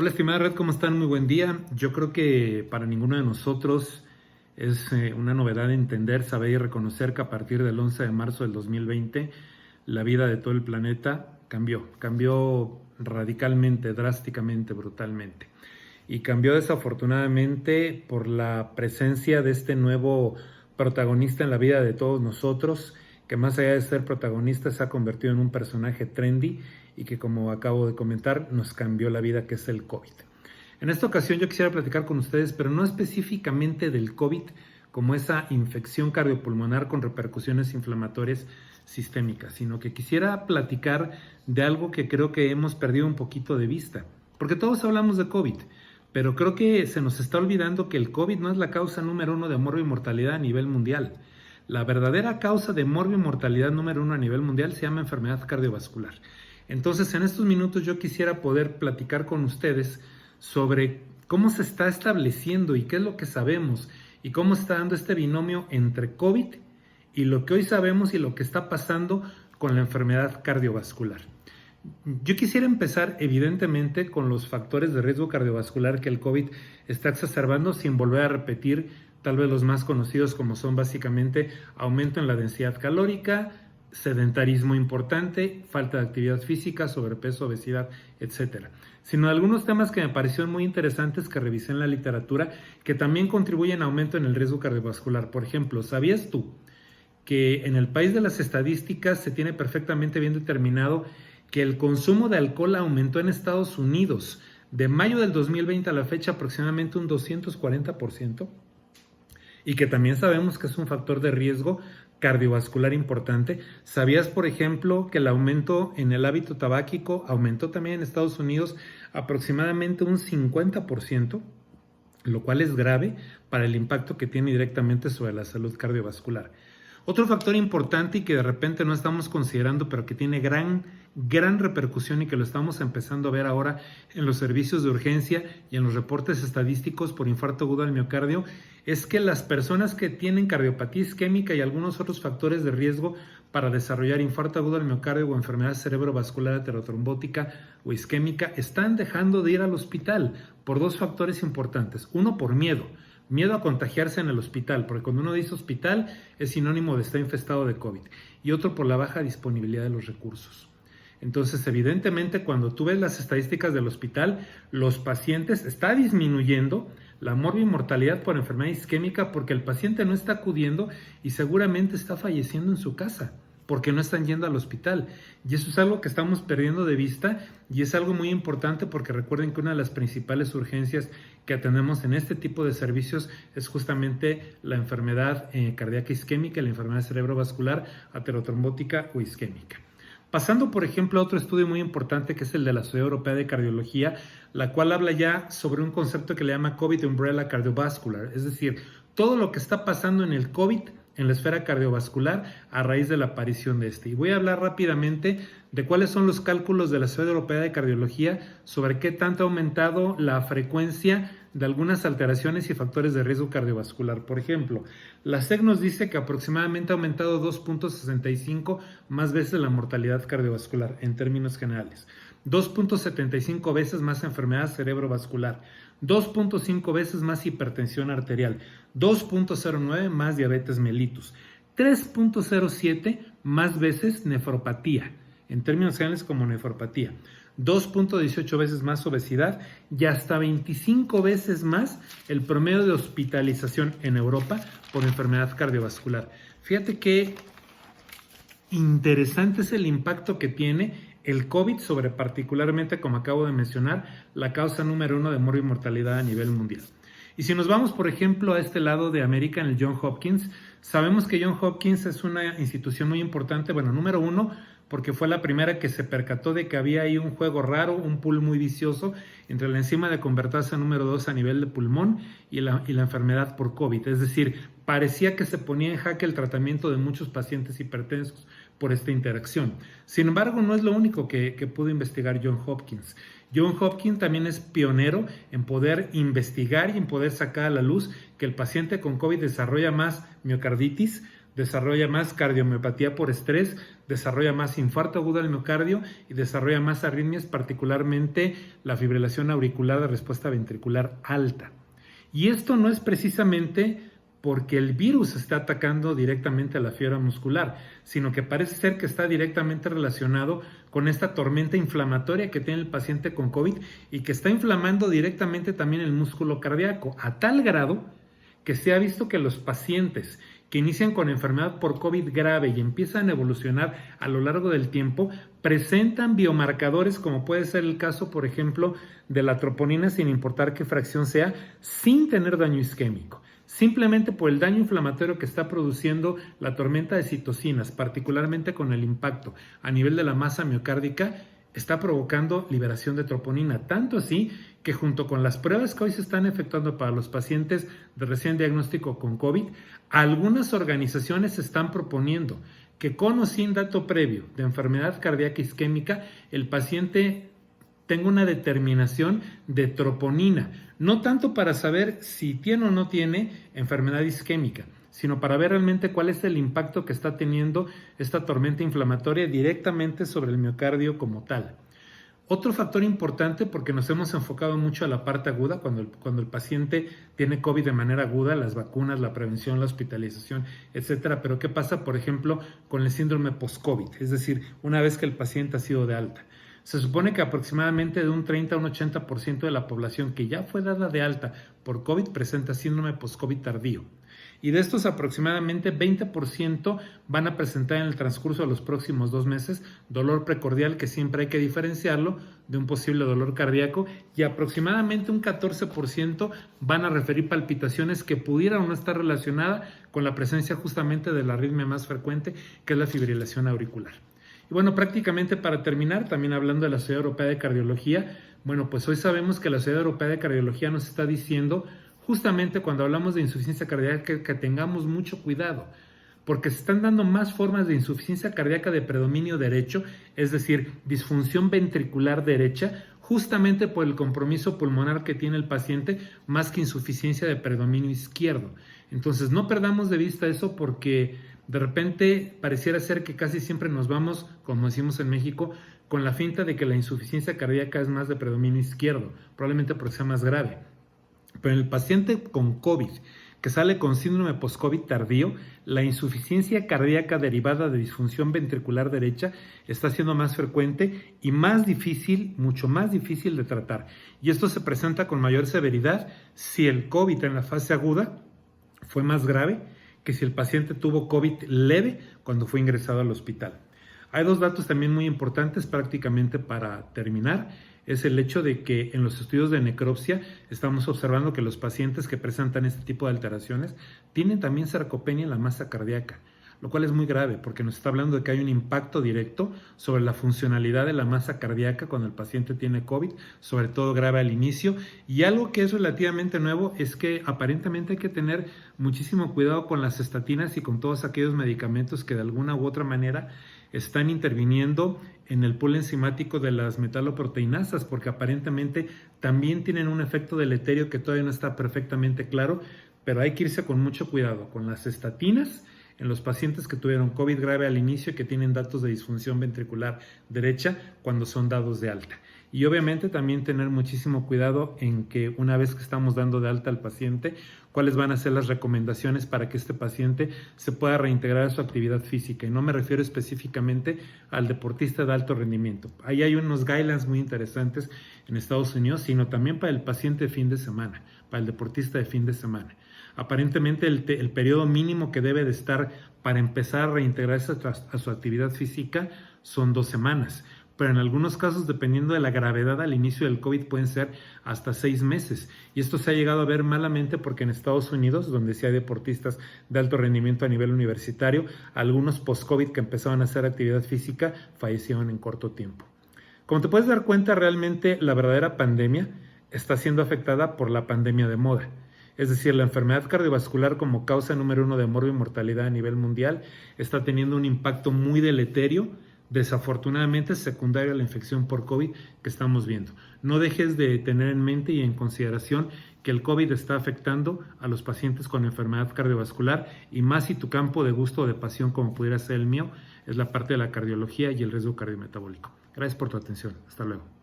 Hola, estimada red, ¿cómo están? Muy buen día. Yo creo que para ninguno de nosotros es una novedad entender, saber y reconocer que a partir del 11 de marzo del 2020 la vida de todo el planeta cambió radicalmente, drásticamente, brutalmente. Y cambió desafortunadamente por la presencia de este nuevo protagonista en la vida de todos nosotros, que más allá de ser protagonista se ha convertido en un personaje trendy y que, como acabo de comentar, nos cambió la vida, que es el COVID. En esta ocasión yo quisiera platicar con ustedes, pero no específicamente del COVID como esa infección cardiopulmonar con repercusiones inflamatorias sistémicas, sino que quisiera platicar de algo que creo que hemos perdido un poquito de vista, porque todos hablamos de COVID, pero creo que se nos está olvidando que el COVID no es la causa número uno de morbo y mortalidad a nivel mundial. La verdadera causa de morbo y mortalidad número uno a nivel mundial se llama enfermedad cardiovascular. Entonces, en estos minutos yo quisiera poder platicar con ustedes sobre cómo se está estableciendo y qué es lo que sabemos y cómo está dando este binomio entre COVID y lo que hoy sabemos y lo que está pasando con la enfermedad cardiovascular. Yo quisiera empezar evidentemente con los factores de riesgo cardiovascular que el COVID está exacerbando, sin volver a repetir tal vez los más conocidos, como son básicamente aumento en la densidad calórica, sedentarismo importante, falta de actividad física, sobrepeso, obesidad, etcétera, sino algunos temas que me parecieron muy interesantes que revisé en la literatura que también contribuyen a aumento en el riesgo cardiovascular. Por ejemplo, ¿sabías tú que en el país de las estadísticas se tiene perfectamente bien determinado que el consumo de alcohol aumentó en Estados Unidos de mayo del 2020 a la fecha aproximadamente un 240%? Y que también sabemos que es un factor de riesgo cardiovascular importante. ¿Sabías, por ejemplo, que el aumento en el hábito tabáquico aumentó también en Estados Unidos aproximadamente un 50%? Lo cual es grave para el impacto que tiene directamente sobre la salud cardiovascular. Otro factor importante y que de repente no estamos considerando, pero que tiene gran repercusión y que lo estamos empezando a ver ahora en los servicios de urgencia y en los reportes estadísticos por infarto agudo al miocardio, es que las personas que tienen cardiopatía isquémica y algunos otros factores de riesgo para desarrollar infarto agudo al miocardio o enfermedad cerebrovascular aterotrombótica o isquémica están dejando de ir al hospital por dos factores importantes. Uno, por miedo a contagiarse en el hospital, porque cuando uno dice hospital es sinónimo de estar infestado de COVID, y otro por la baja disponibilidad de los recursos. Entonces, evidentemente, cuando tú ves las estadísticas del hospital, los pacientes, está disminuyendo la mortalidad por enfermedad isquémica porque el paciente no está acudiendo y seguramente está falleciendo en su casa, porque no están yendo al hospital. Y eso es algo que estamos perdiendo de vista y es algo muy importante porque recuerden que una de las principales urgencias que atendemos en este tipo de servicios es justamente la enfermedad cardíaca isquémica y la enfermedad cerebrovascular aterotrombótica o isquémica. Pasando, por ejemplo, a otro estudio muy importante que es el de la Sociedad Europea de Cardiología, la cual habla ya sobre un concepto que le llama COVID Umbrella Cardiovascular, es decir, todo lo que está pasando en el COVID en la esfera cardiovascular a raíz de la aparición de este. Y voy a hablar rápidamente de cuáles son los cálculos de la Sociedad Europea de Cardiología sobre qué tanto ha aumentado la frecuencia de algunas alteraciones y factores de riesgo cardiovascular. Por ejemplo, la SEC nos dice que aproximadamente ha aumentado 2.65 más veces la mortalidad cardiovascular en términos generales, 2.75 veces más enfermedad cerebrovascular, 2.5 veces más hipertensión arterial, 2.09 más diabetes mellitus, 3.07 más veces nefropatía, en términos generales como nefropatía, 2.18 veces más obesidad y hasta 25 veces más el promedio de hospitalización en Europa por enfermedad cardiovascular. Fíjate qué interesante es el impacto que tiene el COVID sobre, particularmente, como acabo de mencionar, la causa número uno de morbo y mortalidad a nivel mundial. Y si nos vamos, por ejemplo, a este lado de América, en el Johns Hopkins, sabemos que Johns Hopkins es una institución muy importante, bueno, número uno, porque fue la primera que se percató de que había ahí un juego raro, un pool muy vicioso entre la enzima de convertasa número 2 a nivel de pulmón y la enfermedad por COVID. Es decir, parecía que se ponía en jaque el tratamiento de muchos pacientes hipertensos por esta interacción. Sin embargo, no es lo único que pudo investigar Johns Hopkins. Johns Hopkins también es pionero en poder investigar y en poder sacar a la luz que el paciente con COVID desarrolla más miocarditis, desarrolla más cardiomiopatía por estrés, desarrolla más infarto agudo del miocardio y desarrolla más arritmias, particularmente la fibrilación auricular de respuesta ventricular alta. Y esto no es precisamente porque el virus está atacando directamente a la fibra muscular, sino que parece ser que está directamente relacionado con esta tormenta inflamatoria que tiene el paciente con COVID y que está inflamando directamente también el músculo cardíaco, a tal grado que se ha visto que los pacientes que inician con enfermedad por COVID grave y empiezan a evolucionar a lo largo del tiempo, presentan biomarcadores como puede ser el caso, por ejemplo, de la troponina, sin importar qué fracción sea, sin tener daño isquémico. Simplemente por el daño inflamatorio que está produciendo la tormenta de citocinas, particularmente con el impacto a nivel de la masa miocárdica, está provocando liberación de troponina, tanto así que junto con las pruebas que hoy se están efectuando para los pacientes de recién diagnóstico con COVID, algunas organizaciones están proponiendo que con o sin dato previo de enfermedad cardíaca isquémica, el paciente tenga una determinación de troponina, no tanto para saber si tiene o no tiene enfermedad isquémica, sino para ver realmente cuál es el impacto que está teniendo esta tormenta inflamatoria directamente sobre el miocardio como tal. Otro factor importante, porque nos hemos enfocado mucho a la parte aguda, cuando el paciente tiene COVID de manera aguda, las vacunas, la prevención, la hospitalización, etcétera. Pero ¿qué pasa, por ejemplo, con el síndrome post-COVID? Es decir, una vez que el paciente ha sido de alta. Se supone que aproximadamente de un 30 a un 80% de la población que ya fue dada de alta por COVID presenta síndrome post-COVID tardío. Y de estos aproximadamente 20% van a presentar en el transcurso de los próximos 2 meses dolor precordial, que siempre hay que diferenciarlo de un posible dolor cardíaco, y aproximadamente un 14% van a referir palpitaciones que pudieran o no estar relacionadas con la presencia justamente de la arritmia más frecuente, que es la fibrilación auricular. Y bueno, prácticamente para terminar, también hablando de la Sociedad Europea de Cardiología, bueno, pues hoy sabemos que la Sociedad Europea de Cardiología nos está diciendo, justamente cuando hablamos de insuficiencia cardíaca, que tengamos mucho cuidado, porque se están dando más formas de insuficiencia cardíaca de predominio derecho, es decir, disfunción ventricular derecha, justamente por el compromiso pulmonar que tiene el paciente, más que insuficiencia de predominio izquierdo. Entonces, no perdamos de vista eso, porque de repente pareciera ser que casi siempre nos vamos, como decimos en México, con la finta de que la insuficiencia cardíaca es más de predominio izquierdo, probablemente porque sea más grave. Pero en el paciente con COVID, que sale con síndrome post-COVID tardío, la insuficiencia cardíaca derivada de disfunción ventricular derecha está siendo más frecuente y más difícil, mucho más difícil de tratar. Y esto se presenta con mayor severidad si el COVID en la fase aguda fue más grave que si el paciente tuvo COVID leve cuando fue ingresado al hospital. Hay 2 datos también muy importantes prácticamente para terminar. Es el hecho de que en los estudios de necropsia estamos observando que los pacientes que presentan este tipo de alteraciones tienen también sarcopenia en la masa cardíaca, lo cual es muy grave porque nos está hablando de que hay un impacto directo sobre la funcionalidad de la masa cardíaca cuando el paciente tiene COVID, sobre todo grave al inicio. Y algo que es relativamente nuevo es que aparentemente hay que tener muchísimo cuidado con las estatinas y con todos aquellos medicamentos que de alguna u otra manera están interviniendo en el pool enzimático de las metaloproteinasas, porque aparentemente también tienen un efecto deleterio que todavía no está perfectamente claro, pero hay que irse con mucho cuidado con las estatinas en los pacientes que tuvieron COVID grave al inicio y que tienen datos de disfunción ventricular derecha cuando son dados de alta. Y obviamente también tener muchísimo cuidado en que una vez que estamos dando de alta al paciente, cuáles van a ser las recomendaciones para que este paciente se pueda reintegrar a su actividad física. Y no me refiero específicamente al deportista de alto rendimiento. Ahí hay unos guidelines muy interesantes en Estados Unidos, sino también para el paciente de fin de semana, para el deportista de fin de semana. Aparentemente el periodo mínimo que debe de estar para empezar a reintegrarse a su actividad física son 2 semanas. Pero en algunos casos, dependiendo de la gravedad al inicio del COVID, pueden ser hasta 6 meses. Y esto se ha llegado a ver malamente porque en Estados Unidos, donde sí hay deportistas de alto rendimiento a nivel universitario, algunos post-COVID que empezaban a hacer actividad física fallecieron en corto tiempo. Como te puedes dar cuenta, realmente la verdadera pandemia está siendo afectada por la pandemia de moda. Es decir, la enfermedad cardiovascular como causa número 1 de muerte y mortalidad a nivel mundial está teniendo un impacto muy deleterio, desafortunadamente secundario a la infección por COVID que estamos viendo. No dejes de tener en mente y en consideración que el COVID está afectando a los pacientes con enfermedad cardiovascular, y más si tu campo de gusto o de pasión, como pudiera ser el mío, es la parte de la cardiología y el riesgo cardiometabólico. Gracias por tu atención. Hasta luego.